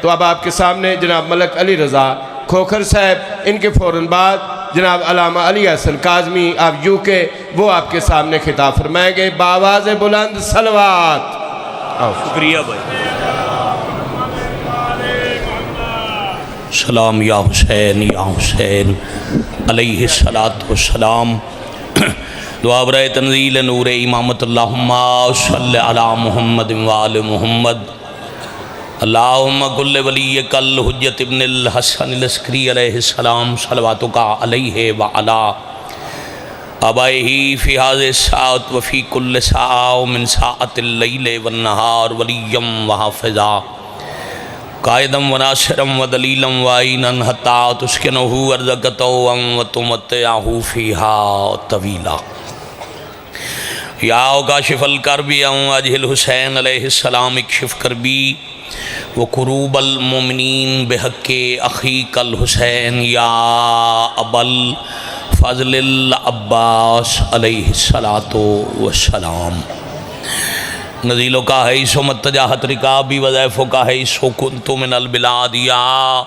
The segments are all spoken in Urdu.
تو اب آپ کے سامنے جناب ملک علی رضا کھوکھر صاحب، ان کے فوراً بعد جناب علامہ علی حسن کاظمی آپ یو کے، وہ آپ کے سامنے خطاب فرمائیں گے بآواز بلند صلوات۔ شکریہ بھائی۔ سلام یا حسین یا حسین علیہ السلام۔ دعا برائے تنزیل نور امامت، اللہم صلی علی محمد وآل محمد۔ اللہم کل ولیک الحجت ابن الحسن العسکری علیہ السلام صلواتک علیہ وعلا آبائہ فی هذه الساعة وفی کل ساعة من ساعة اللیل والنہار ولیم وحافظا قائدم وناصرم ودلیلم وعینن حتی تسکنہو ارزقتو وتمتعہو فیہا طویلا۔ یا کاشف الکرب اجہل حسین علیہ السلام اکشف کربی وقروب المؤمنین بحق اخیک الحسین یا ابل فضل العباس علیہ السلام۔ نزیلو کا ہے سو متجاہت رکابی وظیفو کا ہے سو کنتو من البلاد یا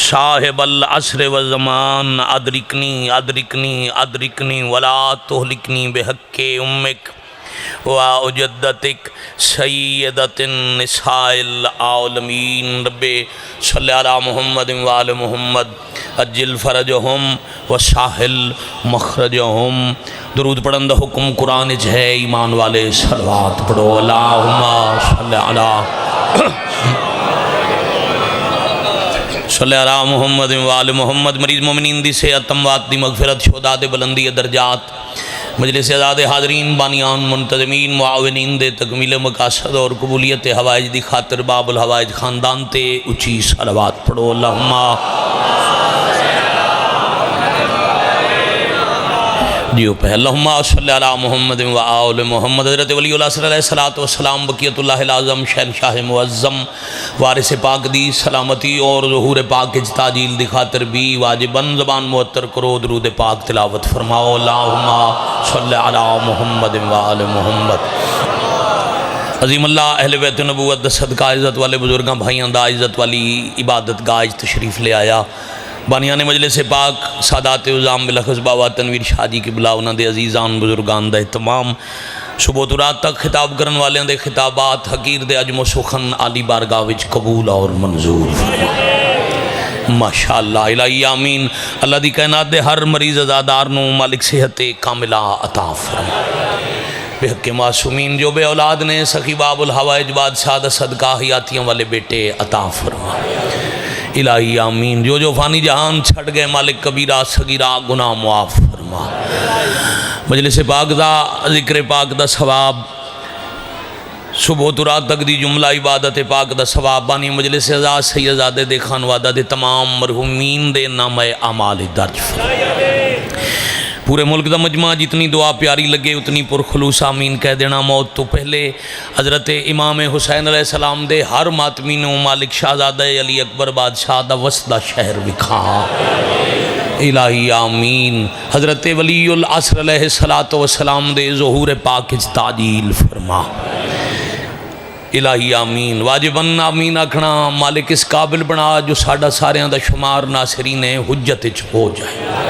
صاحب العصر والزمان ادرکنی ادرکنی ادرکنی ولا تہلکنی بحق امک وجدتک سیدت النساء العالمین۔ رب صلی علی محمد وآل محمد اجل فرجہم وساحل مخرجہم۔ درود پڑھن دا حکم قرآن ہے، ایمان والے صلوات پڑھو۔ اللہم صلی علی محمد وآل محمد۔ مریض مومنین دی صحت، اموات دی مغفرت، شہداء دے بلندی درجات، مجلس آزاد حاضرین، بانیان، منتظمین، معاونین دے تکمیل مقاصد اور قبولیت حوائج دی خاطر باب الحوائج خاندان تے اچھی صلوات پڑھو۔ اللہم دیو پہ اللہم صلی علی محمد وآل محمد۔ حضرت ولی اللہ صلی اللہ علیہ وسلم بقیت اللہ العظم شہنشاہ معظم وارث پاک دی سلامتی اور ظہور پاک اجتاجیل دی خاطر بھی واجباً زبان معطر کرو، درود پاک تلاوت فرماؤ۔ اللہم صلی علی محمد وآل محمد۔ عظیم اللہ اہل بیت نبوت دا صدقہ عزت والے بزرگاں بھائیاں دا عزت والی عبادت گاہ تشریف لے آیا۔ بانیان مجلس پاک سادات عظام بلخص بابا تنویر شاہ جی کی بلا انہاں دے عزیزان بزرگان دا اہتمام، صبح تو رات تک خطاب کرن والے دے خطابات حقیر دے عجم و سخن عالی بارگاہ وچ قبول اور منظور۔ ماشاءاللہ الہی آمین۔ اللہ دی کائنات دے ہر مریض عزادار نو مالک صحت کاملہ عطا فرما۔ بحق معصومین جو بے اولاد نے سخی باب الحوائج بادشاہ دا صدقہ حیاتیاں والے بیٹے عطا فرما۔ الہی آمین۔ جو فانی جہان چھڑ گئے مالک کبیرہ صغیرہ گناہ معاف فرما۔ مجلس پاک دا ذکر پاک دا ثواب، صبح تو رات تک دی جملہ عبادت پاک دا ثواب بانی مجلس ازاد سیدزادے دے خانوادہ دے تمام مرحومین دے نام اعمال درج فرما۔ پورے ملک دا مجمع جتنی دعا پیاری لگے اتنی پرخلوص آمین کہہ دینا۔ موت تو پہلے حضرت امام حسین علیہ السلام دے ہر ماتمینوں مالک شہزادہ علی اکبر بادشاہ دا وسطہ شہر وکھا۔ الہی آمین۔ حضرت ولی العصر علیہ السلام دے ظہور پاک تعجیل فرما۔ الہی آمین۔ واجباً آمین آکھنا مالک اس قابل بنا جو ساڑھا ساریاں دا شمار ناصرین حجت ہو جائے۔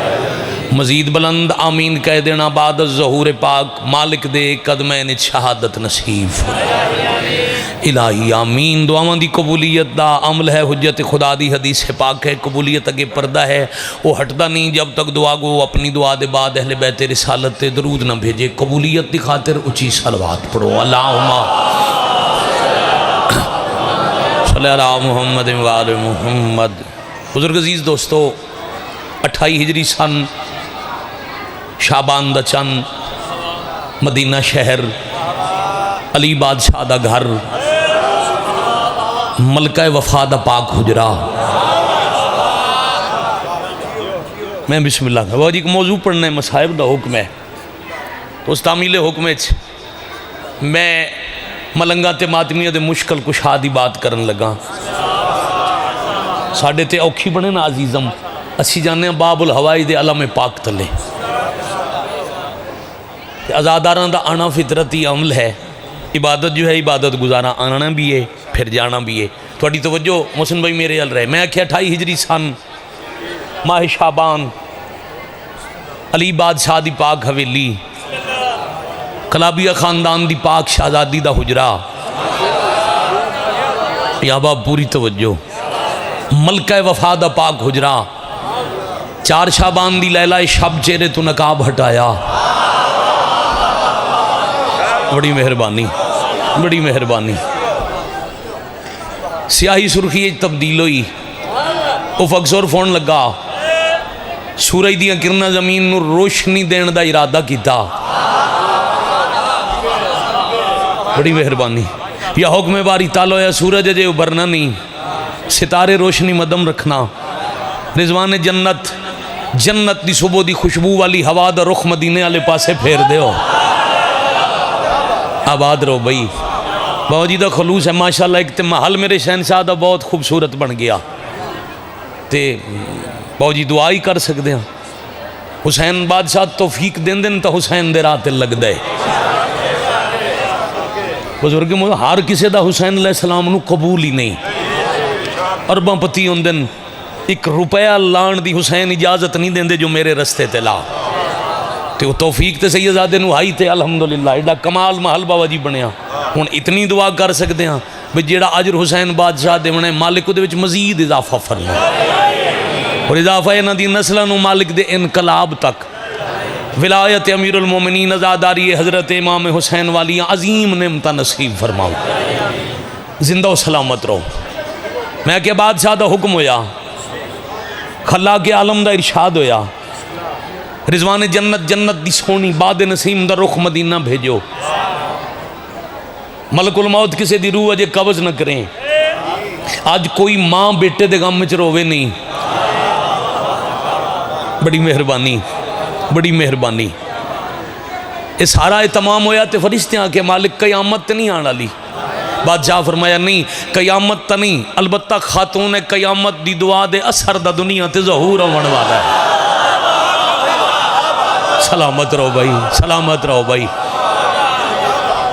مزید بلند آمین کہہ دینا بعد ظہور پاک مالک دے قدمین شہادت نصیب فرمائے۔ الہی آمین۔ دعاواں دی قبولیت دا عمل ہے حجت خدا دی حدیث پاک ہے، قبولیت اگے پردہ ہے، وہ ہٹتا نہیں جب تک دعا گو اپنی دعا دے بعد اہل بیت رسالت تے درود نہ بھیجے۔ قبولیت دی خاطر اچھی صلوات پڑھو۔ اللہم صلی علی محمد وآل محمد۔ بزرگ عزیز دوستو، 28 ہجری سن شعبان دا چند، مدینہ شہر، علی بادشاہ دا گھر، ملکہ وفا دا پاک حجرہ۔ میں بسم اللہ وہ جی موضوع پڑھنے مصائب دا حکم ہے تو اس تعمیل حکم میں ملنگا تے ماتمیہ دے مشکل کشا دی بات کرن لگا۔ ساڑھے تے اوکھی بنے نا عزیزم، اسی جانے ہیں باب الحوائی دے علم پاک تلے، ازاداران دا آنا فطرتی عمل ہے، عبادت جو ہے عبادت گزارا آنا بھی ہے پھر جانا بھی ہے. تھوڑی توجہ محسن بھائی میرے ال رہے. میں کہ 28 ہجری سن ماہ شعبان علی بادشاہ دی پاک حویلی کلابیہ خاندان دی پاک شہزادی دا حجرا یا باب پوری توجہ ملکہ وفا دا پاک حجرا 4 شعبان دی لیلہ شب چہرے تو نقاب ہٹایا. بڑی مہربانی بڑی مہربانی. سیاہی سرخی تبدیل ہوئی افق زور فون لگا سورج دیاں کرنا زمین نو روشنی دین دا ارادہ کیتا. بڑی مہربانی. یا حکم باری تعالی یا سورج جے ابھرنا نہیں ستارے روشنی مدم رکھنا. رضوان جنت جنت دی صبح دی خوشبو والی ہوا دا رخ مدینے والے پاسے پھیر دیو. آباد رہو بھائی. بابا جی دا خلوص ہے ماشاءاللہ. ایک تے محل میرے شہنشاہ دا بہت خوبصورت بن گیا تے بابا جی دعا ہی کر سکتے ہیں. حسین بادشاہ توفیق دین دن تا حسین دے راہ تے لگ دے. بزرگ ہر کسی دا حسین علیہ السلام نو قبول ہی نہیں. ارباں پتی ہوندن 1 روپیہ لان دی حسین اجازت نہیں دیندے جو میرے رستے تے لا. تے وہ توفیق تے سیدزادے نو ہائی تے الحمدللہ ایڈا کمال محل بابا جی بنیا. ہن اتنی دعا کر سکتے ہیں بھئی جیڑا اجر حسین بادشاہ دے بنے مالک دے وچ مزید اضافہ فرما اور اضافہ انہاں دی نسلاں نو مالک دے انقلاب تک ولایت امیر المومنین عزاداری حضرت امام حسین والی عظیم نعمت نصیب فرماؤ. زندہ و سلامت رہو. میں کہ بادشاہ دا حکم ہویا خلا کے عالم دا ارشاد ہویا رضوان جنت جنت دی سونی باد نسیم دا رخ مدینہ بھیجو. ملک الموت کسے دی روح اجے قبض نہ کریں. آج کوئی ماں بیٹے دے غم وچ روے نہیں. بڑی مہربانی بڑی مہربانی. یہ سارا تمام ہویا تے فرشتے آ کے مالک قیامت نہیں آنا لی. بادشاہ فرمایا نہیں قیامت تا نہیں البتہ خاتون قیامت دی دعا دے اثر دا دنیا تے ظہور آون والا ہے. سلامت رہو بھائی سلامت رہو بھائی.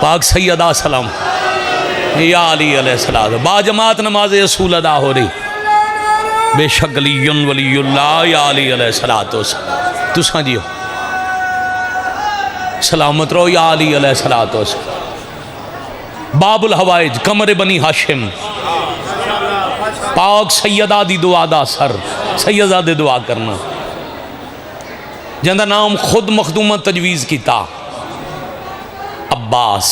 پاک سیدہ سلام یا علی علیہ السلام. با جماعت نماز اصول ادا ہو رہی. بے شک علی ولی اللہ یا علی علیہ السلام. تساں جیو سلامت رہو یا علی علیہ السلام. باب الحوائج کمر بنی ہاشم پاک سیدہ دی دعا دا سر سیدہ دے دعا کرنا جندہ نام خود مخدومہ تجویز کیتا عباس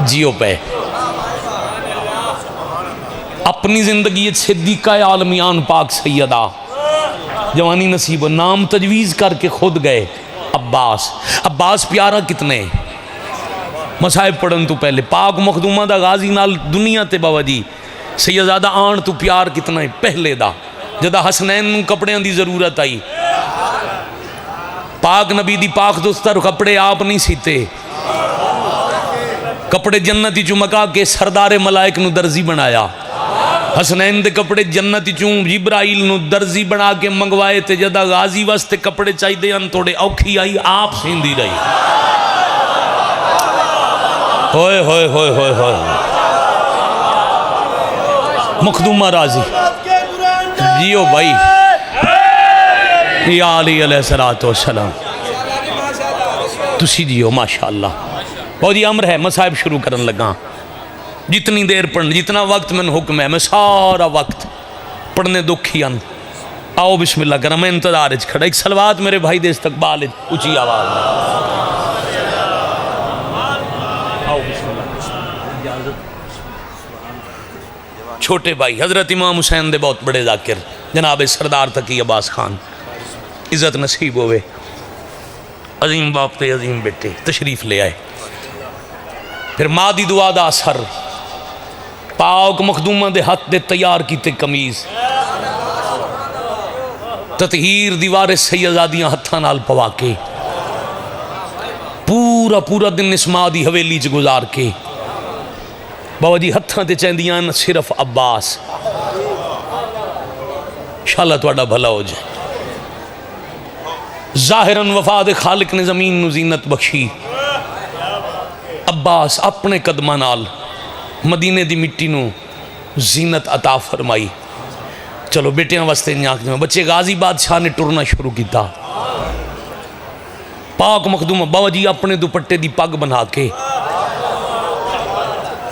جیو پہ اپنی زندگی صدیقہ عالمیان پاک سیدہ جوانی نصیب نام تجویز کر کے خود گئے عباس. عباس پیارا کتنے مصائب پڑھن تو پہلے پاک مخدومہ دا غازی نال دنیا تے بابا جی سیدزادہ آن تو پیار کتنا ہے پہلے دا جدہ حسنین نوں کپڑے دی ضرورت آئی پاک نبی دی پاک دوستر کپڑے آپ نہیں سیتے کپڑے جنتی چمکا کے سردار ملائک نو درزی بنایا. حسنین دے کپڑے جنتی چون جبرائیل نو درزی بنا کے منگوائے تے جدہ غازی واسطے کپڑے چاہی دے ان توڑے اوکھی آئی آپ سیندی رہی. ہوئے ہوئے ہوئے ہوئے ہوئے مخدومہ راضی جیو بھائی یا علی علیہ السلام. تسی جیو ماشاءاللہ. بہت جی امر ہے مصائب شروع کرن لگا. جتنی دیر پڑھن جتنا وقت میں حکم ہے میں سارا وقت پڑھنے دکھی ان. آؤ بسم اللہ کرم میں انتظار اچھ کھڑا. ایک سلوات میرے بھائی دے استقبال اچھی آواز میں. آؤ بسم اللہ. چھوٹے بھائی حضرت امام حسین دے بہت بڑے ذاکر جناب سردار تقی عباس خان عزت نصیب ہوئے عظیم باپ تے عظیم بیٹے تشریف لے آئے. پھر ماں دی دعا دا اثر پاک مخدومہ دے ہاتھ دے تیار کیتے قمیض تطہیر دیوار سیدزادیاں ہتھاں نال پوا کے پورا پورا دن اس ماں دی حویلی چ گزار کے بابا جی ہتھاں تے چیندیاں صرف عباس. انشاءاللہ تواڈا بھلا ہو جائے. ظاہراً وفا دے خالق نے زمین نو زینت بخشی عباس اپنے قدمہ نال مدینے دی مٹی نو زینت عطا فرمائی. چلو بیٹیاں واسطے نیاک میں بچے غازی بادشاہ نے ٹرنا شروع کیتا. پاک مخدوم بابا جی اپنے دوپٹے دی پگ بنا کے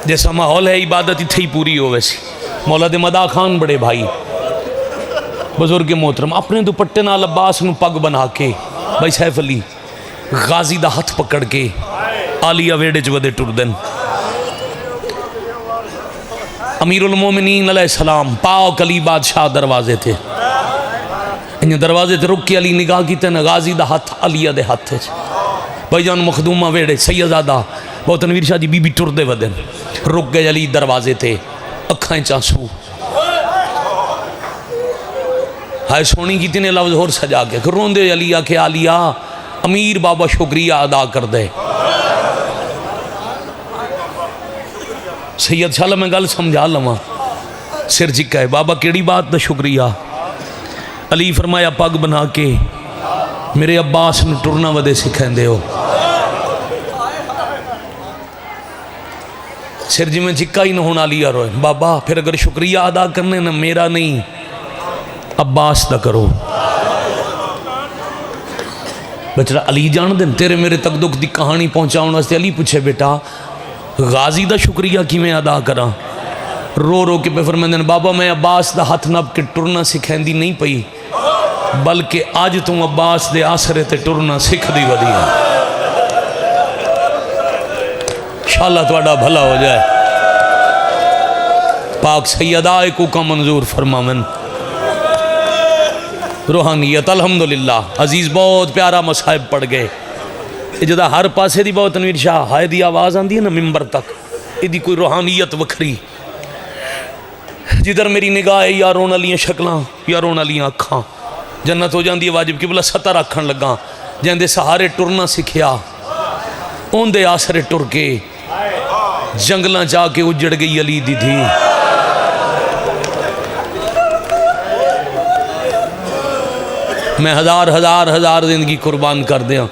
جیسا ماحول ہے عبادت ہی تھی پوری ہو ویسی. مولا دے مدا خان بڑے بھائی بزرگ محترم اپنے دوپٹے نال عباس نو پگ بنا کے بھائی سیف علی غازی دا ہاتھ پکڑ کے آلیہ ویڑے چودے ٹر دن. امیر المومنین علیہ السلام پاک علی بادشاہ دروازے تھے. انہیں دروازے تھے رک کے علی نگاہ کی تے غازی دا ہاتھ علیہ دے ہاتھ تھے. بھائی جان مخدومہ ویڑے سیدزادہ بہت تنویر شاہ جی بی بی ٹر دے ودن رک گئے علی دروازے تھے. اکھائیں چانسو ہائے سونی کی تینے لفظ اور سجا کے رون دے علیہ کہ علیہ امیر بابا شکریہ ادا کر دے. سید شاہ میں گل سمجھا لما سر چکا ہے بابا کیڑی بات دا شکریہ. علی فرمایا پگ بنا کے میرے عباس نے ٹرنا ودے سکھائیں دے ہو. سر جی میں چکا ہی نہ ہونا لیا روئے بابا پھر اگر شکریہ ادا کرنے نہ میرا نہیں عباس دا کرو. بچڑا علی جان دن تیرے میرے تک دکھ دی کہانی پہنچاؤں واسطے. علی پوچھے بیٹا غازی دا شکریہ کی میں ادا کراں. رو رو کے پہ فرمائیں بابا میں عباس دا ہاتھ نب کے ٹرنا سکھائیں دی نہیں پئی بلکہ آج تم عباس دے آسرے تے ٹرنا سکھ دی ودی ہے. انشاءاللہ توڑا بھلا ہو جائے. پاک سیدہ کو کا منظور فرماون. روحانیت الحمدللہ عزیز بہت پیارا مصائب پڑ گئے. جدہ ہر پاسے دی بہت تنویر شاہ ہائے دی آواز آن دی ہے نا ممبر تک یہ کوئی روحانیت وکھری. جدھر میری نگاہ ہے یا رونا لیاں شکلاں یا رونا لیاں اکھاں جنت ہو جاندی ہے واجب کی بلا ستر رکھن لگا. جہاں دے سہارے ٹرنا سکھیا ان دے آسرے ٹر کے جنگلاں جا کے اجڑ گئی علی دی تھی. میں ہزار ہزار ہزار زندگی قربان کر دیا.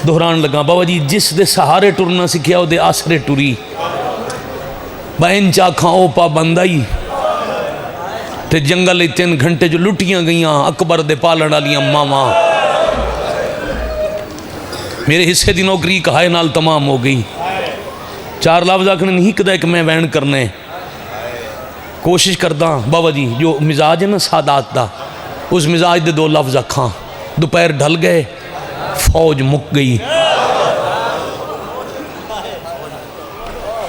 دہران لگا بابا جی جس دے سہارے ٹرنا سکھیا او دے آسرے ٹری بہن چاکھاں او پا بندائی تے جنگل 3 گھنٹے جو لٹیاں گئیاں اکبر دے پالن والیاں ماما میرے حصے دی نوکری کہائے نال تمام ہو گئی. 4 لفظ آکھنے نہیں کدا ایک میں وین کرنے کوشش کردہ بابا جی جو مزاج ہے نا سادات دا اس مزاج دے 2 لفظ اکھاں. دوپہر ڈھل گئے فوج مک گئی.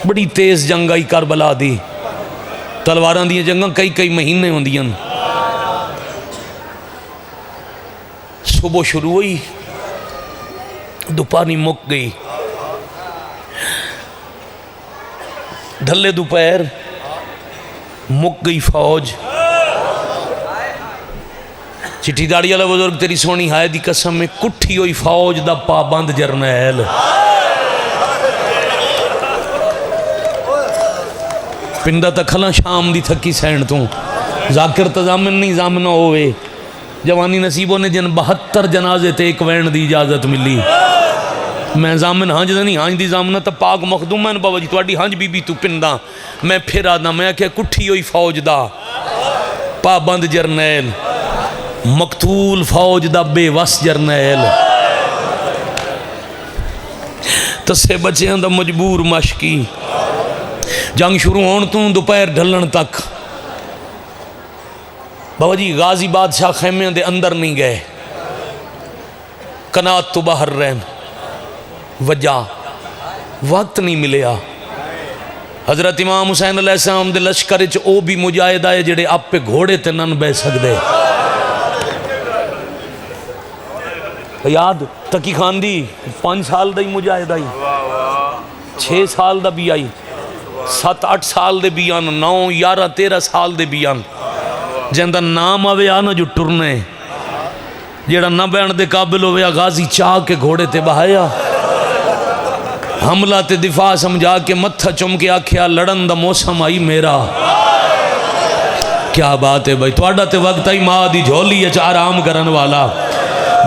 بڑی تیز جنگ آئی کربلا دی. تلواراں دی جنگاں کئی مہینے ہوندیاں. صبح شروع ہوئی دوپہری مک گئی. ڈھلے دوپہر مک گئی فوج. چٹھی داڑی والا بزرگ تیری سونی ہائے دی قسم میں کٹھی ہوئی فوج دا پابند جرنیل. پندہ تکھلا شام دی تھکی سینڈ تو ذاکر تضامن نہیں زامنہ ہوئے. جوانی نصیبوں نے جن 72 جنازے تے ایک وین دی اجازت ملی. میں زامن ہانج نہیں ہانج دی زامنہ تا پاک مخدوم میں بابا جی توڑی ہانج بی بی تو پندہ میں پھر آدھا میں کیا کٹھی ہوئی فوج دا پابند جرنیل مقتول فوج دا بے وس جرنیل تسے بچے ہیں دا مجبور مشکی. جنگ شروع ہون تو دوپہر ڈھلن تک بابا جی غازی بادشاہ خیمے دے اندر نہیں گئے. کنات تو باہر رہن وجہ وقت نہیں ملیا. حضرت امام حسین علیہ السلام دے لشکر چ او بھی مجاہد آئے جڑے آپ پہ گھوڑے تے نن بہ سکدے. یاد تکی خان دی 5 سال دا ہی مجاہد آئی 6 سال دا بھی آئی 7-8 سال دے بھی آن 9-11-13 سال دے بھی آن. جہاں دا نام آوے آنا جو ٹرنے جیڑا نہ بین دے قابل ہویا غازی چاہ کے گھوڑے تے بہایا حملہ تے دفاع سمجھا کے متھا چم کے آکھیا لڑن دا موسم آئی میرا. کیا بات ہے بھائی توڑا تے وقت آئی ماں دی جھولی اچ آرام کرن والا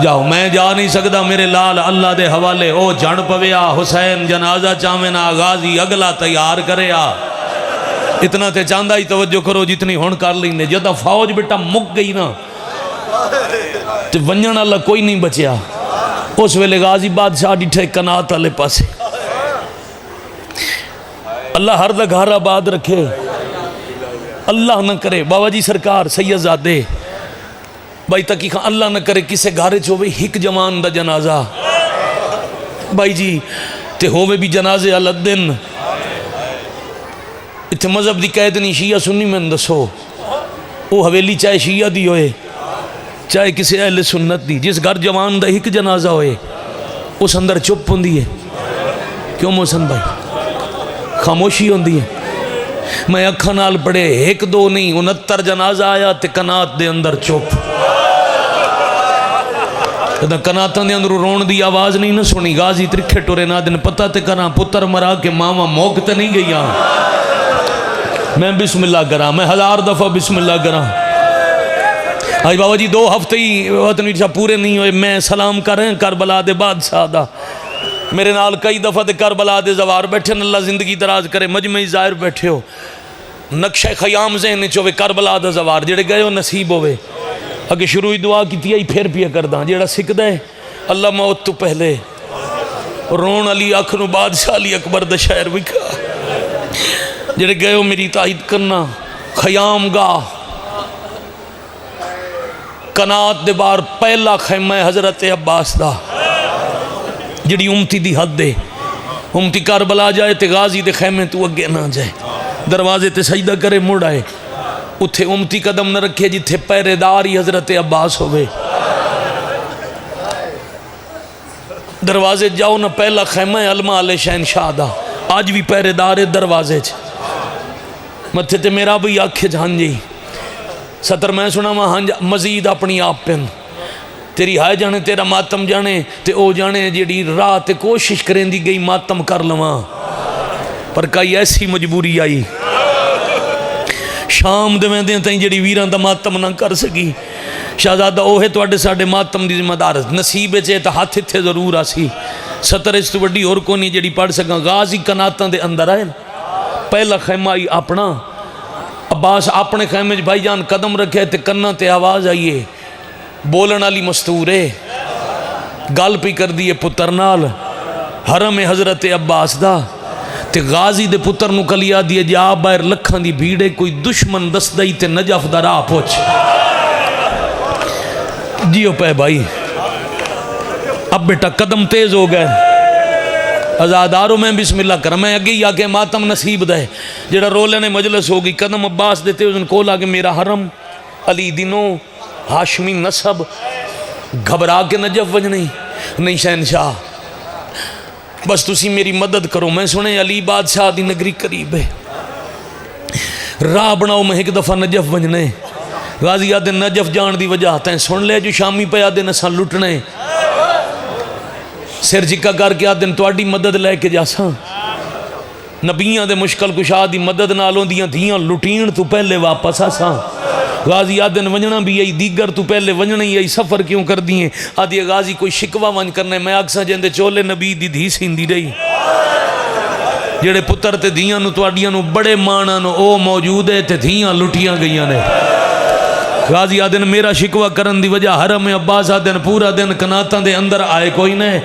جاؤ میں جا نہیں سکتا، میرے لال اللہ دے حوالے، او جھڑ پویا حسین جنازہ چاوینا غازی اگلا تیار کریا۔ اتنا تے چاندہ ہی توجہ کرو جتنی ہون کر لینے، جدہ فوج بیٹا مک گئی نا تے ونجن اللہ کوئی نہیں بچیا۔ اس ویلے غازی بادشاہ ڈٹھے کنات والے پاسے۔ اللہ ہر دا گھر آباد رکھے، اللہ نہ کرے بابا جی سرکار سید زادے بھائی تکی خان، اللہ نہ کرے کسے گھارے چوے ہک جوان دا جنازہ بھائی جی تے ہووے بھی جنازے الدن۔ اتھے مذہب دی قید نہیں، شیعہ سنی میں دسو، وہ حویلی چاہے شیعہ دی ہوئے چاہے کسی اہل سنت دی، جس گھر جوان دا ہک جنازہ ہوئے اس اندر چپ ہوندی ہے۔ کیوں محسن بھائی؟ خاموشی ہوندی ہے۔ میں اکھاں نال پڑھے ایک دو نہیں 69 جنازہ آیا تے کنات دے اندر چپ۔ جدہ کناتاں دے اندر رون دی آواز نہیں نہ سنی، غازی ترکھے ٹورے نہ دن پتہ تے کراں پتر مرا کے ماما موک تے نہیں گیا۔ میں بسم اللہ کراں، میں 1000 دفعہ بسم اللہ کراں۔ آج بابا جی 2 ہفتے ہی وطن ویڈشاہ پورے نہیں ہوئے، میں سلام کر رہے ہیں کربلا دے بادشاہ دا۔ میرے نال کئی دفعہ دے کربلا دے زوار بیٹھے، اللہ زندگی دراز کرے، مجمعی ظاہر بیٹھے ہو، نقشہ خیام ذہن چوے کربلا دا زوار جڑے گئے ہو نصیب ہوئے۔ اگر شروعی دعا کی تھی پھر پیا کردہ جڑا سکھ دے اللہ موت تو پہلے رون علی اکھنو بادشاہ علی اکبر دا شہر وکھا جڑے گئے ہو میری تائید کرنا۔ خیام گاہ کنات دے بار پہلا خیمہ حضرت عباس دا جڑی امتی دی حد دے، امتی کربلا جائے تے غازی دے خیمے تو اگے نہ جائے، دروازے تے سجدہ کرے مڑ آئے، اتھے امتی قدم نہ رکھے جتھے پہرے داری حضرت عباس ہوئے۔ دروازے جاؤ نہ پہلا خیمہ علمہ علیہ شہنشاہ دا، آج بھی پہرے دارے دروازے چ متھے تے میرا بھی آکھے جہاں جی ستر میں سنا وہاں مزید اپنی آپ پہن تیری ہائے جانے تیرا ماتم جانے تے او جانے جیڑی رات کوشش کریں دی گئی ماتم کر لواں، پر کئی ایسی مجبوری آئی شام دے میں دیں تائیں جیڑی ویران دا ماتم نہ کر سکی۔ شہزادہ اوہے تو اڈے ساڑے ماتم دی ذمہ دار نصیب چے تا ہاتھ تھے ضرور آسی، ستر اس تو بڑی اور کو نہیں جیڑی پڑھ سکا۔ غازی کناتاں دے اندر آئے پہلا خیمہ آئی اپنا، عباس اپنے خیمے بھائی جان قدم رکھے تے کنہ تے آواز آئیے، بولن علی مستورے گل پی کر دیئے پتر نال حرم حضرت عباس دا تے غازی دے پتر نو کلیا دیئے جا باہر لکھاں دی بھیڑے کوئی دشمن دس دائی تے نجف دا راہ پوچھ جیو پہ بھائی۔ اب بیٹا قدم تیز ہو گئے، ازاداروں میں بسم اللہ کرم میں اگے یا کہ ماتم نصیب دے جڑا رولے نے مجلس ہوگی قدم عباس دیتے اس نے کہا کہ میرا حرم علی دینوں ہاشمی نسب گھبرا کے نجف وجھ نہیں شہنشاہ بس تسی میری مدد کرو۔ میں سنے علی بادشاہ دی نگری قریب ہے، راہ بناؤ میں ایک دفعہ نجف وجھنے۔ غازی آدھے نجف جان دی وجہ آتا ہے سن لے جو شامی پہ آدھے نسان لٹنے سر جکا کر کے آدھے تواڈی مدد لے کے جاساں نبیاں دے مشکل کشا دی مدد نالوں دیاں دھیاں لٹین تو پہلے واپس آساں۔ غازی آدھن ونجنا بھی آئی دیگر تو پہلے ونجنا ہی آئی سفر کیوں کر دیئے؟ آدھی غازی کوئی شکوہ ونج کرنے میں آکسا جندے چولے نبی دی دھی سیندی رہی جڑے پتر تے دھیاں نو تواڈیاں نو بڑے مانا نو او موجود ہے تے دھیاں لٹیاں گئیاں نے۔ غازی آدھن میرا شکوہ کرن دی وجہ حرم عباس آدھن پورا دن کناتاں دے اندر آئے کوئی نہیں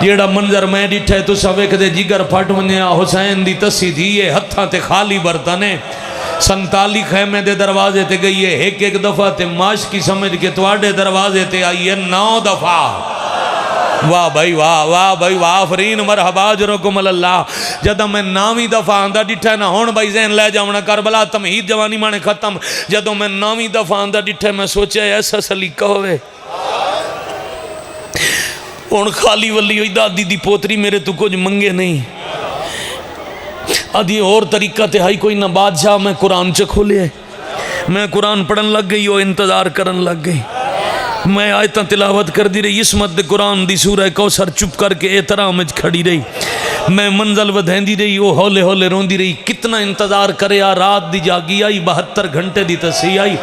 جیڑا منظر میں ڈٹھے تو سویک دے جگر پھٹ ونیا حسین دی تسی دیئے ہتھاں تے خالی برتنے 47 خیمے دے دروازے تے گئی ہے ایک دفعہ تے ماش کی سمجھ کے تواڈے دروازے تے آئی ہے 9 دفعہ۔ واہ بھائی واہ واہ بھائی واہ فرین مرحبا جرکم اللہ۔ جدہ میں 9ویں دفعہ آندہ ڈٹھے نہ ہون بھائی ذہن لے جاؤنا کربلا تمہید جوانی مانے ختم۔ جدہ میں 9ویں دفعہ آندہ ڈٹھے میں سوچے ایسا سلیقہ ہوئے ان خالی ولی ہوئی دادی دی پوتری میرے تو کچھ منگے نہیں آدھی اور طریقہ تہائی کوئی نہ بادشاہ میں قرآن چکھ ہو لئے میں قرآن پڑھن لگ گئی اور انتظار کرن لگ گئی میں آیتاں تلاوت کر دی رہی عصمت دے قرآن دی سورہ کوثر چپ کر کے احترام وچ کھڑی رہی میں منزل ودھین دی رہی وہ ہولے ہولے رون دی رہی کتنا انتظار کرے رات دی جاگی آئی 72 گھنٹے دی تسی آئی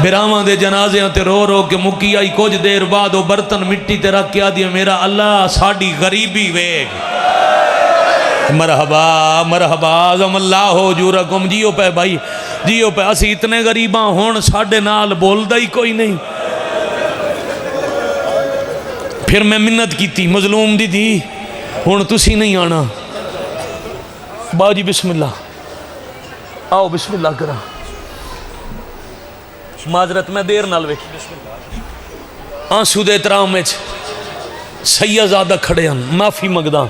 براواں دے جنازیاں تے رو رو کے مکی آئی، کچھ دیر بعد وہ برتن مٹی تے رکھ کے آدیا میرا اللہ ساڑی غریبی ویگ۔ مرحبا مرحبا عظم اللہ اجورکم، جیو پہ بھائی جیو پہ، اسی اتنے غریباں ہون ساڑے نال بول دا ہی کوئی نہیں۔ پھر میں منت کی تھی مظلوم دی تھی، ہون تسی نہیں آنا۔ باجی بسم اللہ آؤ، بسم اللہ کرا، معذرت میں دیر نال ویکھی، آنسو دے احترام میں سیدزادہ کھڑے ہیں، معافی مگدا،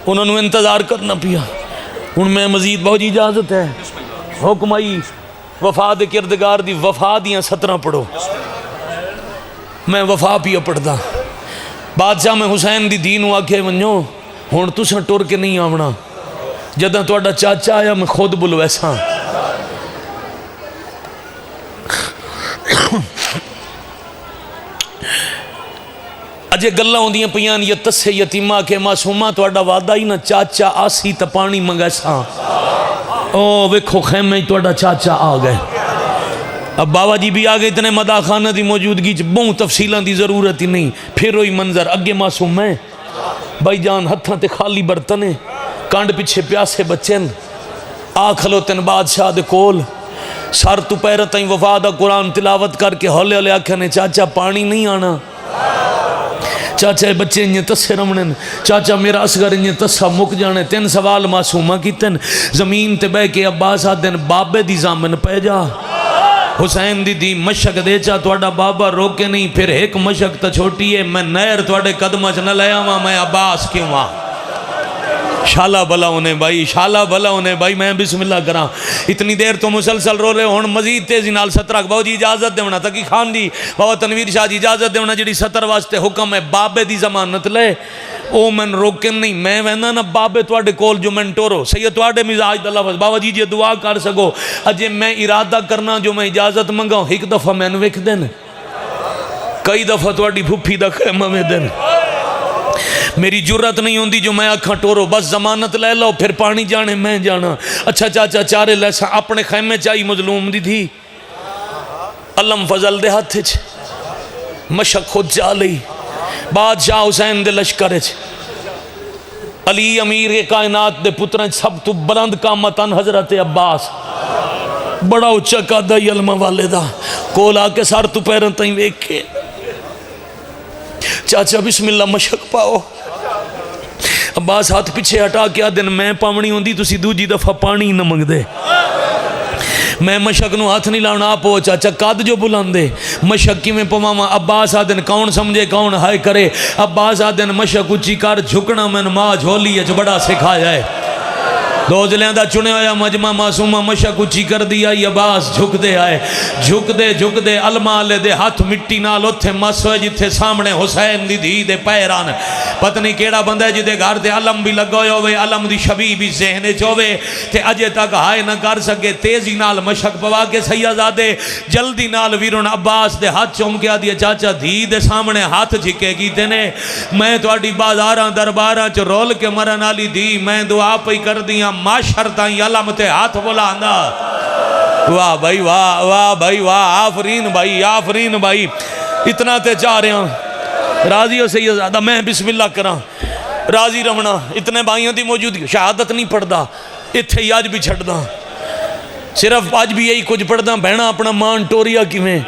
انہوں نے انتظار کرنا پیا۔ ہن میں مزید باجی اجازت ہے، حکم آئی وفا دے کردگار دی وفا دیاں 17 پڑھو، میں وفا پیا پڑھدا۔ بادشاہ میں حسین دی دین آکھے ونجو ہن تساں ٹر کے نہیں آونا، جداں تہاڈا چاچا آیا میں خود بلویساں۔ اجے گلاں ہوندیاں پیاں یا تسے یتیمہ کے معصومہ تہاڈا وعدہ ہی نہ چاچا آسی تے پانی منگیساں، او ویکھو خیمے تہاڈا چاچا آ گئے۔ اب بابا جی بھی آگے اتنے مداح خانہ دی موجودگی بہت تفصیلوں دی ضرورت ہی نہیں، پھر وہی منظر اگے معصوم ہے بھائی جان ہتھاں تے خالی برتنے، کانڈ پیچھے پیاسے بچن، آ کھلوتن بادشاہ دے کول، سر تو پیر تائیں وفا دا قرآن تلاوت کر کے ہولے ہولے آکھنے چاچا پانی نہیں آنا، چاچا بچے انہیں تسے رمنن، چاچا میرا اصغر انہیں تسا مک جانے۔ 3 سوال معصومہ کیتن، زمین تے بے کے عباس آدن بابے دی زامن پہ جا، حسین دی مشک دے چا تواڈا بابا روکے نہیں، پھر ایک مشک تا چھوٹی ہے، میں نہر تواڈے قدمہ چ نہ لے آواں، میں عباس کیوں آں؟ شالہ بھلا ہونے بھائی، شالہ بھلا ہونے بھائی، میں بسم اللہ کراں۔ اتنی دیر تو مسلسل رو رہے ہون، مزید تیزی نال 17 بابا جی اجازت دیونا تاکہ خان دی بابا تنویر شاہ جی اجازت دیونا، جڑی 17 واسطے حکم ہے بابے دی ضمانت لے، او من روکن نہیں، میں وینا نا بابے تواڈے کول جو من ٹورو سید تواڈے مزاج دا لفظ بابا جی جی دعا کر سکو، اجے میں ارادہ کرنا جو میں اجازت منگاؤں، ایک دفعہ میں ویکھ دین، کئی دفعہ تواڈی پھپھی دا خیمہ میں دین، میری جرت نہیں ہوندی جو میں آکھاں ٹورو، بس ضمانت لے لو پھر پانی جانے میں جانا۔ اچھا چاچا چارے لیسا اپنے خیمے چاہی مظلوم دی تھی، علم فضل دے ہاتھ چ مشک خود جا لئی، بادشاہ حسین دے لشکر چ علی امیر کائنات دے پتریں سب تو بلند قامتاً حضرت عباس، بڑا اچھا قادہ علم والے دا، کول آ کے سر تو پیرن تائیں ویکھے، چاچا بسم اللہ مشک پاؤ، عباس ہاتھ پیچھے ہٹا کے دن میں پاونی ہوندی تسی دوجی دفعہ پانی نہ منگ دے، میں مشک نو ہاتھ نہیں لاؤنا آپ ہو چاچا قد جو بلاندے، مشک کی میں پماما، عباس آدن کون سمجھے کون ہائے کرے، عباس آدن مشک اچھی کر جھکنا میں ماں جھولی ہے جو بڑا سکھایا ہے، دو جلیاں دا چنے ہویا مجمع معصومہ مشک اچھی کر دیا، عباس جھک دے آئے، جھک دے علماء لے دے ہاتھ مٹی نال اتھے مسوئے جتھے سامنے حسین دی دھی دے پیران، پتنی کیڑا بندہ ہے جدے گھر دے علم بھی لگوئے ہوئے، علم دی شبی بھی ذہنے چوئے، تے اجے تک ہائے نہ کر سکے، تیزی نال مشک پوا کے سیدزادے جلدی نال ویرون عباس دے ہاتھ چوم کے دیا، چاچا دھی دے سامنے ہاتھ جھکے گی تینے، میں تواڈی بازاراں درباراں چ رول کے مرن والی دھی، میں دعا پئی کر دیاں معاشر تائیں علم تے ہاتھ بلاندہ، واہ بھائی واہ، واہ بھائی واہ، آفرین بھائی، اتنا تے چاہ رہے ہیں، راضی ہو سیدزادہ، میں بسم اللہ کراں، راضی رمنا، اتنے بھائیوں دی موجودگی، شہادت نہیں پڑھدا، اتھے ہی آج بھی چھڑدا، صرف آج بھی یہی کچھ پڑھدا، بہنا اپنا مان ٹوریا کی میں،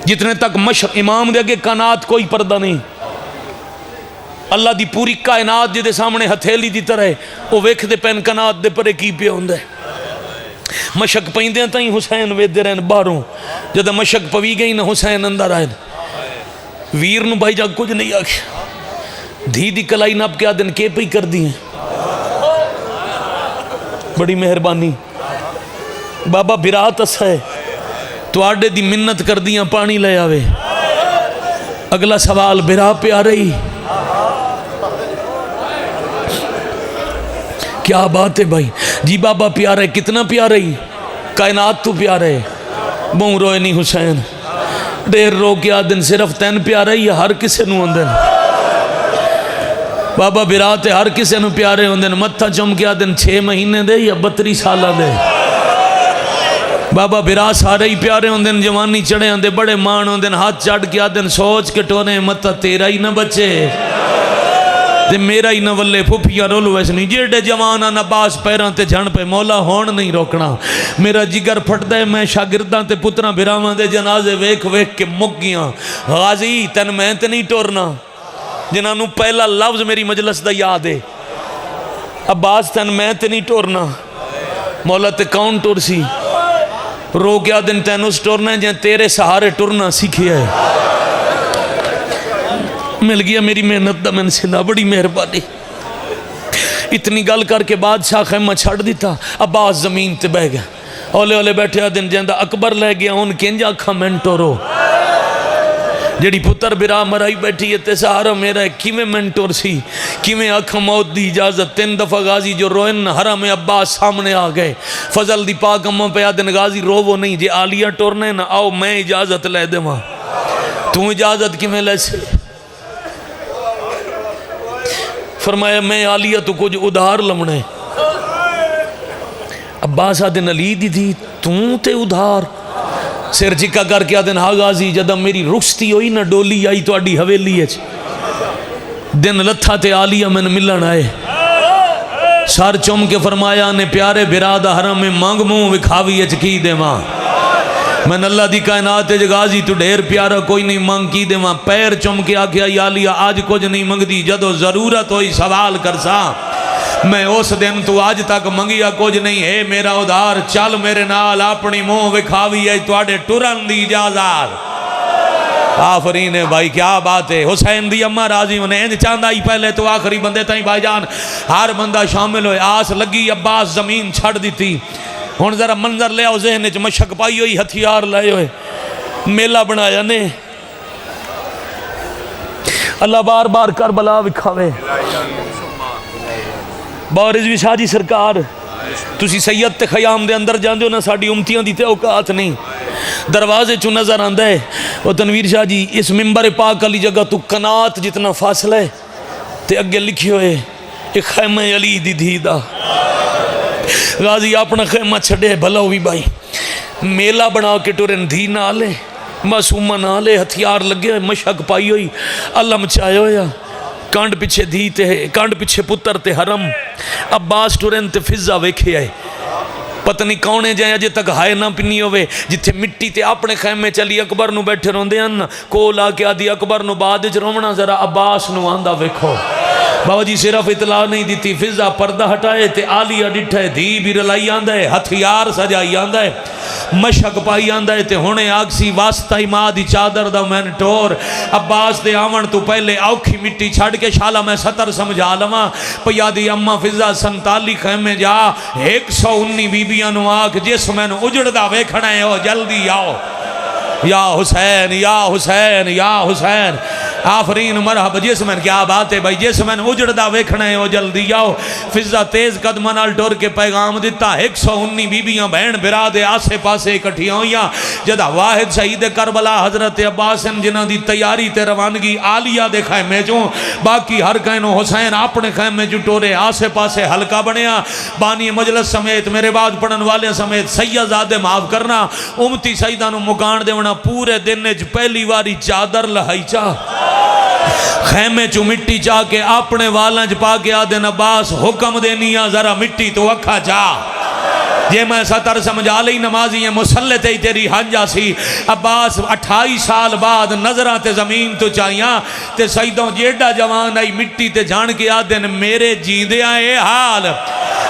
جتنے تک مشق امام دے کے کائنات کوئی پردہ نہیں، اللہ دی پوری کائنات جدے سامنے ہتھیلی دی طرح ہے، وہ ویکھ دے پین کائنات دے پرے کی پہ ہوندے، مشق پہندے تائیں حسین ویدے رہن باہروں، جدے مشق پوی گئی نہ حسین اندر آئے، ویر نو بھائی جا کچھ نہیں آکھا، دھی دی کلائی ناب کے آدن کے پہ کر دی ہیں، بڑی مہربانی، بابا برات اس ہے، تو آڈے دی منت کر دیاں پانی لے آوے، اگلا سوال برا پہ آ رہی، کیا بات ہے بھائی، جی بابا پیارا ہے، کتنا پیارا ہے، کائنات تو پیارا ہے، بہن روئے نہیں حسین، دیر رو کے آدن صرف تین پیارا ہے یا ہر کسے نو اندن، بابا برات ہے ہر کسے نو پیارے اندن، متھا چم کے آدن 6 مہینے دے یا 32 سالہ دے، بابا برا سارے ہی پیارے ہوندے جوانی چڑھے ہوندے بڑے مان ہوندے ہاتھ چڑھ کے آدھے سوچ کے ٹورے مت تیرا ہی نہ بچے تے میرا ہی نہ ولے پھپھیاں رولو ایسے نہیں جیڑے جوان آنا باس پیران تے جھن پہ مولا ہون نہیں روکنا میرا جگر پھٹ دے میں شاگرداں تے پتراں بھراواں دے جنازے ویکھ ویکھ کے مک گیاں غازی تن میں تے نہیں ٹورنا جنہاں نو پہلا لفظ میری مجلس دا یاد ہے عباس تن میں تے نہیں ٹورنا مولا تے کون ٹور سی رو کیا دن تینوس ٹورنا ہے جہاں تیرے سہارے ٹورنا سیکھیا ہے مل گیا میری محنت دا میں نے بڑی مہربانی اتنی گل کر کے بادشاہ خیمہ چھڑ دیتا عباس زمین تے بہ گیا اولے اولے بیٹھے دن جہاں اکبر لے گیا ان کنجا کھا منٹورو جیڑی پتر برا مرائی بیٹھی ہے تے سہارا میرا ہے کیویں منٹور سی کیویں آنکھ موت دی اجازت 3 دفعہ غازی جو روئن حرم عباس سامنے آ گئے فضل دی پاک اماں پہ آدن غازی رو وہ نہیں جے آلیہ ٹورنے نا آؤ میں اجازت لے دے ماں تو اجازت کیویں لے سے فرمایا میں آلیہ تو کچھ ادھار لمنے عباس آدن علی دی تھی تے ادھار سر چکا کر کے آدن ہاں غازی جدہ میری رخصتی ہوئی نا ڈولی آئی تو اڈی حویلی ہے دن لتھا تے آلیہ میں ملن آئے سار چوم کے فرمایا نے پیارے برادہ حرم میں مانگ موں وکھاوی اچ کی دے ماں میں اللہ دی کائنات ہے غازی تو ڈھیر پیارا کوئی نہیں مانگ کی دے ماں پیر چوم کے آکھیا یا آلیہ آج کچھ نہیں مانگ دی جدو ضرورت ہوئی سوال کر سا میں اس دن تو آج تک منگیا کچھ نہیں ہے میرا ادھار چل میرے نال اپنی منہ وکھاوی ہے توڑے ٹرن دی اجازت آفرین ہے بھائی کیا بات ہے حسین دی اماں راضی انہیں انج چاندہ ہی پہلے تو آخری بندے تائیں بھائی جان ہر بندہ شامل ہوئے آس لگی عباس زمین چھڑ دیتی ہون ذرا منظر لے آؤ ذہن چ مشک پائی ہوئی ہتھیار لائے ہوئے میلہ بنایا نے اللہ بار بار کربلا وکھاوے بارزوی شاہ جی سرکار تسی سید تے خیام دے اندر جاندے ہو نا ساڑی امتیاں دی تے اوقات نہیں دروازے چو نظر آندہ ہے وہ تنویر شاہ جی اس ممبر پاک علی جگہ تو کنات جتنا فاصلہ ہے تے اگے لکھی ہوئے ایک خیمہ علی دی دھیدہ غازی اپنا خیمہ چھڑے بھلا ہوئی بھائی میلہ بنا کے ٹورن دھی نہ لے معصومہ نہ لے ہتھیار لگے ہوئے مشک پائی ہوئی اللہ مچائے ہویا کانڈ پیچھے دھی تے کانڈ پیچھے پتر تے حرم عباس ٹورن تے فضا ویکھے آئے پتہ نہیں کونے جائیں اجے تک ہائے نہ پنی ہوئے جتھے مٹی تے اپنے خیمے چلی اکبر نو بیٹھے روندے ہیں کول آ کے آدھی اکبر نو بعد وچ رونا ذرا عباس نو آندہ ویکھو بابا جی صرف اطلاع نہیں دیتی فضا پردہ ہٹائے تے آلیہ ڈٹھے دھی بھی رلائی آندہ ہے ہتھیار سجائی آندہ ہے مشک پائی آندہ ہے تے ہونے آگسی واسطہ ہی ماں دی چادر دا میں ٹور عباس دے آون تو پہلے اوکھی مٹی چھڑ کے شالا میں ستر سمجھا لما پیادی اممہ فضا سنتالی خیمے جا 119 بیبیاں نو آکھ جس میں نو اجڑ دا ویکھنا ہے ہو جلدی آؤ یا حسین یا حسین یا حسین آفرین مرحب جس میں کیا بات ہے بھائی جس میں اجڑدہ ویکھنا ہے وہ جلدی آؤ فضا تیز قدمہ نال ٹور کے پیغام دیتا 119 بیبیاں بہن برا دے آسے پاسے اکٹھیاں ہویاں جدہ واحد شہید کربلا حضرت عباسن جنہ دی تیاری تے روانگی آلیہ دے خیمے چوں باقی ہر کہنو حسین اپنے خیمے جو ٹورے آسے پاسے حلقہ بنیا بانی مجلس سمیت میرے بعد پڑھن والے سمیت سیدزادے معاف کرنا امتی سیدانو مکان دے ونا پورے دن پہلی واری چادر لہائی چاہ خیمے چو مٹی چاہ کے اپنے والنج پا کے آدھن عباس حکم دینیا ذرا مٹی تو اکھا چاہ یہ میں ستر سمجھا لئی نمازی ہیں مسلط ہی تیری ہنجا سی عباس 28 سال بعد نظرات زمین تو چاہیاں تے سیدوں جیڑا جوان آئی مٹی تے جان کے آدھن میرے جیندے آئے حال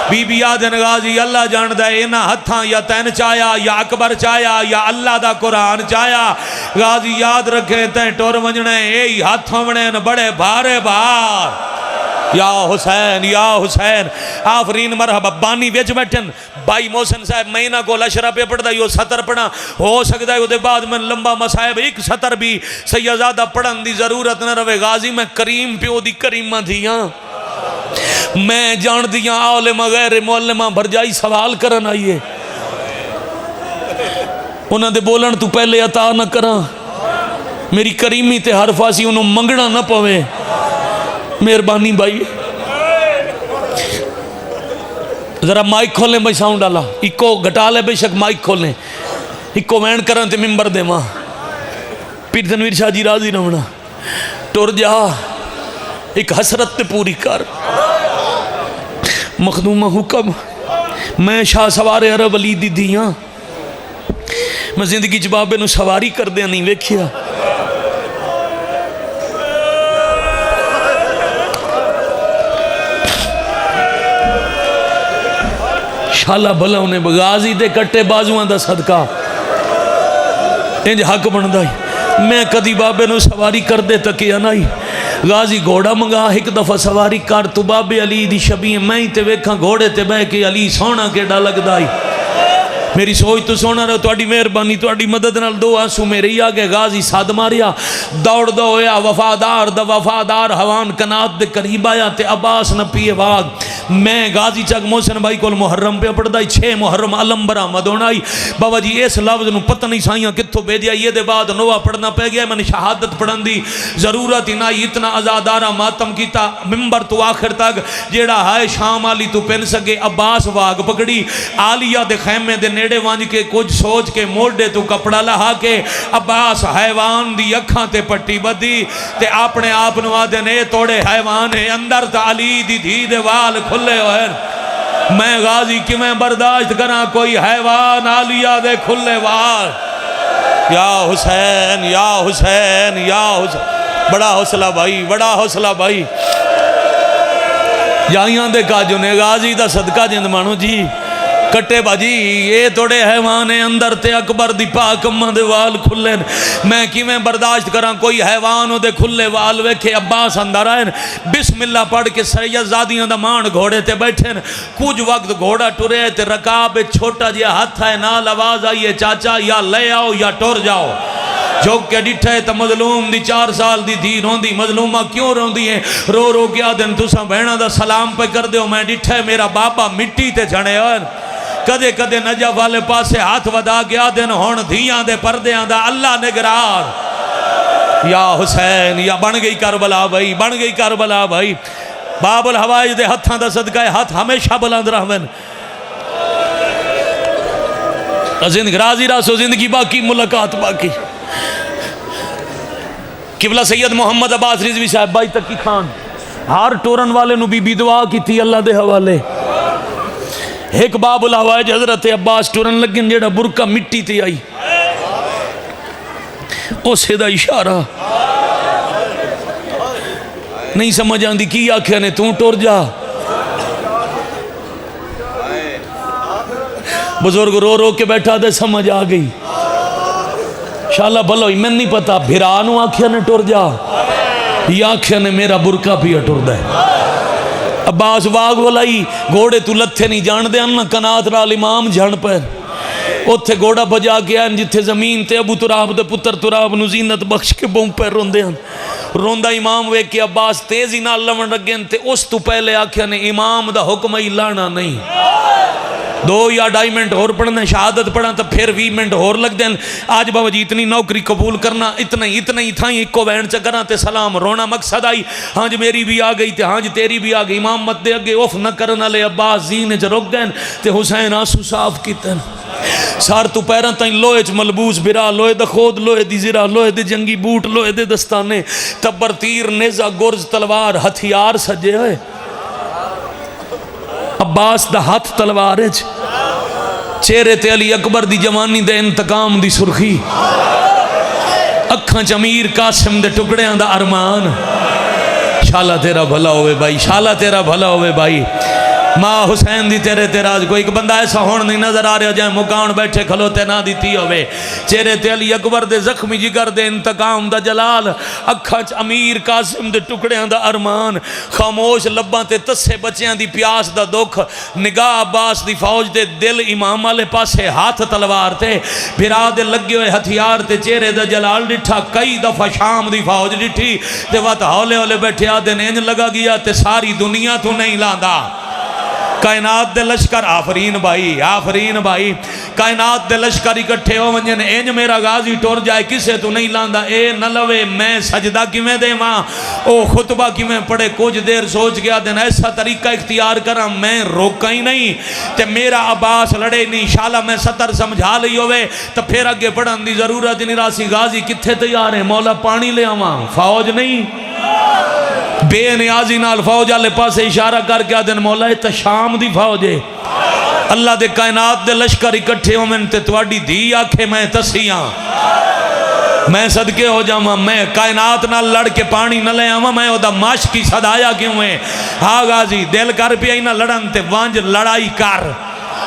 بی بی آدھن غازی اللہ جاند ہے اینا ہتھاں یا تین چایا یا اکبر چایا یا اللہ دا قرآن چایا غازی یاد رکھیں تین ٹور ونجنے اے ہاتھوں ونین بڑے بھارے بھار یا حسین آفرین مرحبا بانی ویچ بیٹھن بائی محسن صاحب مہینہ کو لشرہ پہ پڑھتا ہے یہ سطر پڑھا ہو سکتا ہے وہ دے بعد میں لمبا مسائب ایک سطر بھی سیدزادہ پڑھن دی ضرورت نہ روے غازی میں کریم پیو دی کریمہ دیا میں جان دیاں عالمہ غیر معلمہ بھرجائی سوال کرن آئیے انہاں دے بولن تو پہلے عطا نہ کرا میری کریمی تے ہر فاسی انہوں منگنا نہ پوے مہربانی بھائی ذرا مائک کھولیں بھائی، ساؤنڈ ڈالا، ایکو گھٹا لے بے شک، مائک کھولیں، ایکو وین کرن تے ممبر دے ماں پیر تنویر شاہ جی راضی رہنا، ٹر جا ایک حسرت تے پوری کر، مخدومہ حکم، میں شاہ سوارے عرب علی دی دیاں، میں زندگی جبابے نو سواری کر دیا نہیں ویکھیا، شالا بھلا انہیں بغازی دے کٹے بازوان دا صدقہ انج حق بندائی، میں کدی بابے نو سواری کر دے تکیا نہیں، غازی گھوڑا منگا ایک دفعہ سواری کر تو بابے علی دی شبیہ میں ہی تے ویکھاں گھوڑے تے بہ کے علی سونا کیڑا لگدائی، میری سوچ تو سونا رہو، تواڈی مہربانی تواڈی مدد نال دو آنسو میرے ہی آگے، غازی ساد ماریا دوڑ دو ہویا، وفادار دا وفادار ہوان کنات دے قریب آیا تے عباس نہ پیے واگ، میں غازی چک محسن بھائی کو محرم پہ پڑھدائی، 6 محرم علم برآمد ہونائی، بابا جی اس لفظ نو پتہ نہیں سائیاں کتھوں بھیجیا، یہ دے بعد نوہ پڑھنا پہ گیا، میں نے شہادت پڑھن دی ضرورت ہی نائی، اتنا آزادارہ ماتم کیتا، ممبر تو آخر تک جیڑا ہائے شام آلی تو پہن سکے، عباس واگ پکڑی، آلیہ دے خیمے دے نیڑے وانج کے کچھ سوچ کے موڑے تو کپڑا لہا کے، عباس حیوان دی اکھاں تے پٹی بدی تے اپنے آپ نوا دینے توڑے حیوان ہے، اندر تا علی دی دھی دے وال کھلے ہوئے، میں غازی کی میں برداشت کرنا کوئی حیوان آلیہ دے کھلے وال، یا حسین یا حسین یا حسین، بڑا حوصلہ بھائی بڑا حوصلہ بھائی، جائیاں دے کاجونے غازی دا صدقہ جند مانو جی، کٹے باجی یہ توڑے حیوان اندر تے اکبر دی پاک امہ دے وال کھلے، میں کی میں برداشت کراں کوئی حیوانوں دے کھلے وال ویکھے، عباس اندر آئے بسم اللہ پڑھ کے سید زادیاں دا مان گھوڑے تے بیٹھے، کچھ وقت گھوڑا ٹرے تے رکاب چھوٹا جیا ہاتھ ہے، نال آواز آئیے چاچا یا لے آؤ یا ٹور جاؤ، جھوک کے ڈٹھے تا مظلوم دی 4 سال دی دھی رون دی، مظلومہ کیوں رون دی ہیں، رو رو گیا دن تُساں بہنہ دا سلام پہ کر دیو، میں ڈٹھے میرا بابا مٹی تے جھڑے اور کدے کدے نجف والے پاسے ہاتھ ودا گیا دن ہون دھیاں دے پردیاں دا اللہ نگرار، یا حسین یا بن گئی کربلا بھائی، بن گئی کربلا بھائی، باب الحوائج دے ہتھاں دا صدقہ ہے، ہاتھ ہمیشہ بلند رہون، زندگی راضی راسو زندگی باقی ملاقات باقی، قبلہ سید محمد عباس رضوی صاحب بائی تکی خان ہر ٹورن والے نو بی دعا کی تھی اللہ دے حوالے، ایک باب الحوائج حضرت عباس ٹورن لگن جیڑا برکہ مٹی تے آئی، او سیدھا اشارہ نہیں سمجھ آندی کی آکھیا نے توں ٹور جا، بزرگ رو رو کے بیٹھا دے سمجھ آ گئی، شاءاللہ بھلوئی میں نہیں پتا بھیرانو آکھیا نے ٹور جا یا آکھیا نے میرا برکہ پیا ٹور دے، عباس واگ ولائی گھوڑے تو لتھے نہیں جان دے انہ کنات رال امام جھن پر اتھے گھوڑا بجا گیا جتھے زمین تے ابو تراب دے پتر تراب نو زینت بخش کے بوں پر روندے ہیں، روندہ امام وے کہ عباس تیزی نہ لون رگن تے اس تو پہلے آکھیا نے امام دا حکم ہی لانا نہیں، 2 یا 2.5 منٹ اور پڑھنے شہادت پڑھا تو پھر 20 منٹ اور لگ دیں، آج بابا جی اتنی نوکری قبول کرنا اتنا ہی تھائیں ایک کو وین چکرنا تے سلام رونا مقصد آئی، ہاں جی میری بھی آ گئی تے ہاں جی تیری بھی آ گئی، امام مت دے اگے اوف نہ کرنا لے، عباس زینے چ رک گئے تے حسین آنسو صاف کیتے سار تو پیران تائیں لوہے چ ملبوس برا، لوہے دا خود، لوہے دی زرا، لوہے دے جنگی بوٹ، لوہے دے دستانے، تبر تیر نیزہ گرز تلوار ہتھیار سجے ہوئے، عباس دا ہاتھ تلوار ہے چہرے تے علی اکبر دی جوانی دے انتقام دی سرخی، اکھاں چمیر قاسم دے ٹکڑیاں دا ارمان، شالا تیرا بھلا ہوئے بھائی، شالا تیرا بھلا ہوئے بھائی، ماں حسین دی تیرے تیراج کوئی ایک بندہ ایسا ہون نہیں نظر آ رہا جائے مکان بیٹھے کھلوتے نہ دیتی ہوئے، چہرے تے علی اکبر دے زخمی جگر دے انتقام دا جلال، اکھاں امیر قاسم دے ٹکڑیاں دا ارمان، خاموش لباں تے تسے بچیاں دی پیاس دا دکھ، نگاہ عباس دی فوج دے دل امام والے پاسے ہاتھ تلوار تے، بھرا دے لگے ہوئے ہتھیار تے چہرے دا جلال ڈٹھا، کئی دفعہ شام دی فوج ڈٹھی تے وقت ہولے ہولے بیٹھے آدھے نینج لگا گیا تے ساری دنیا تو نہیں لاندا، کائنات دے لشکر آفرین بھائی کائنات دے لشکر اکٹھے ہو ونجن انج میرا غازی ٹور جائے کسے تو نہیں لاندا اے نہ لوے میں سجدہ کی میں دے ماں او خطبہ کی میں پڑھے کچھ دیر سوچ گیا دن ایسا طریقہ اختیار کرا میں روکا ہی نہیں تے میرا عباس لڑے نہیں شالا میں ستر سمجھا لئی ہوئے تو پھر اگے پڑھن دی ضرورت نہیں راسی غازی کتھے تیار ہیں مولا پانی لے آواں فوج نہیں بے نیازی نال فوج والے پاسے اشارہ کر کے آدن مولا یہ تو شام دی فوج ہے اللہ دے کائنات دے لشکر اکٹھے ہو میں تے تواڈی دھی آکھے میں تسیاں میں صدقے ہو جاواں میں کائنات نال لڑ کے پانی نہ لے آواں میں او دا ماشکی صدایا کیوں ہے ہاں غازی دل کر پیا نہ لڑن تے وانج لڑائی کر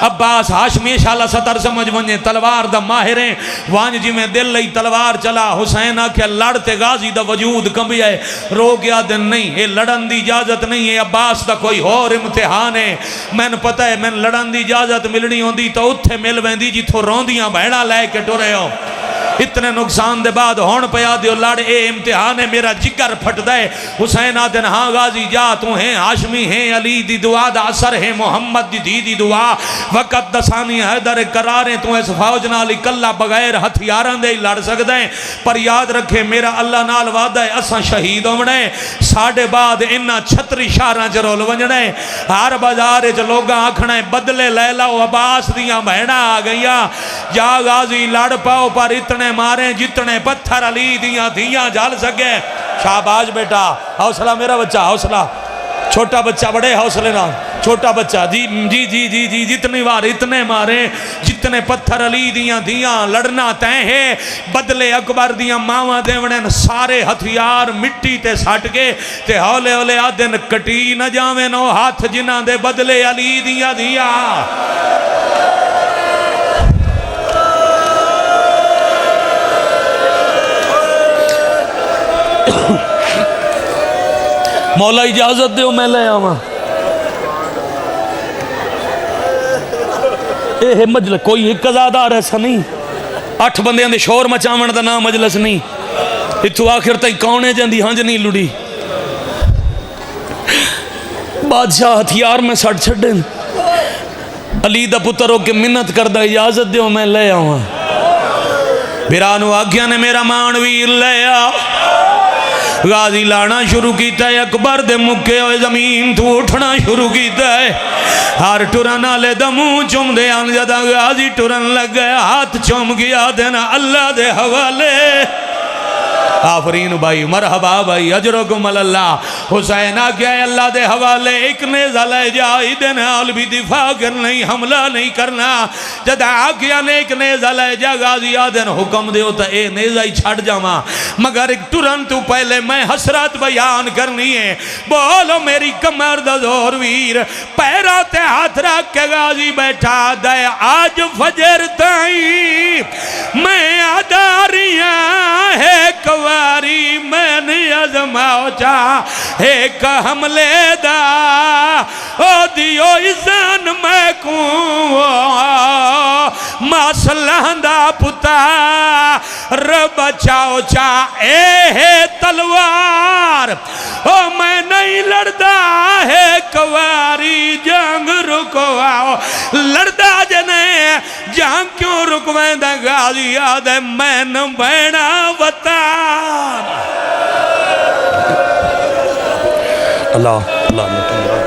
عباس ہاشمی شالہ ستر سمجھ ونجے تلوار دا ماہریں وانج جی میں دل لئی تلوار چلا حسین آکھیا لڑتے غازی دا وجود کمبی ہے رو گیا دن نہیں اے لڑن دی اجازت نہیں ہے عباس دا کوئی اور امتحان ہے میں نے پتہ ہے میں لڑن دی اجازت ملنی ہوندی تو اتھے مل ویندی جی تھو روندیاں بہڑا لے کے ٹورے ہو اتنے نقصان دے بعد ہون پیا دیو لڑ اے امتحان ہے میرا جگر پھٹ دے حسین آدن ہاں غازی جا تو ہیں ہاشمی ہیں علی دی دعا دا اثر ہے محمد دی دعا وقت دسانی حیدر قراریں تو اس فوج نال اکلا بغیر ہتھیاراں دے لڑ سکدے پر یاد رکھے میرا اللہ نال وعدہ ہے اساں شہید ہونے ساڈے بعد انہاں 36 شہراں چ رول ونجنے ہر بازار وچ لوگاں آکھنا بدلے لے لو عباس دیاں بہناں آ گئیاں جا غازی لڑ پاؤ پر اتنے ماریں جتنے پتھر علی دیاں جھل سکے شاباش بیٹا حوصلہ میرا بچہ حوصلہ چھوٹا بچہ بڑے حوصلے نہ چھوٹا بچہ جی جتنی بار اتنے ماریں جتنے پتھر علی دیاں لڑنا تیں ہے بدلے اکبر دیاں ماواں دیوڑن سارے ہتھیار مٹی تے سٹ کے تے ہولے ہولے آدن کٹی نہ جاویں نو ہاتھ جنہاں دے بدلے علی دیاں مولا اجازت دیو میں لے آواں اے مجلس کوئی ایک ازادار ایسا نہیں 8 بندیاں دے شور مچاون دا نام مجلس نہیں اتھو آخر تائی کونے جاندی ہنج نہیں لڑی بادشاہ ہتھیار میں سٹ چھڑن علی دا پتروں کے منت کردہ اجازت دیو میں لے آواں بیرانو آگیا نے میرا مانویر لے آ غازی لانا شروع کیتا ہے اکبر دے مکے ہوئے زمین تو اٹھنا شروع کیتا ہے ہر ٹرن آلے دموں چم دے آن جدا غازی ٹرن لگ گیا ہاتھ چم گیا دینا اللہ دے حوالے آفرین بھائی مرحبا بھائی اجرکم اللہ حسین آگیا ہے اللہ دے حوالے ایک نیزہ لے جائی دنال بھی دفاع کرنی حملہ نہیں کرنا جدا آگیا نے ایک نیزہ لے جا غازی آدن حکم دے ہوتا اے نیزہ ہی چھڑ جاما مگر ایک ٹرن تو پہلے میں حسرت بیان کرنی ہے بولو میری کمر دا زور ویر پیراتے ہاتھ رکھ کے غازی بیٹھا دے آج فجر تائی میں آداریاں ہے کواری میں نے ازماؤ چاہ ایک حملے دا او دیو ازان میں کوں ماسلہن دا پتا رب چاو چاہ اے ہے تلوار او میں نہیں لڑدا ہے کواری جنگ رکواؤ لڑدا جنے جنگ کیوں رکویں دا غازی آدھے میں نہ بینا وطان اللہ اللہ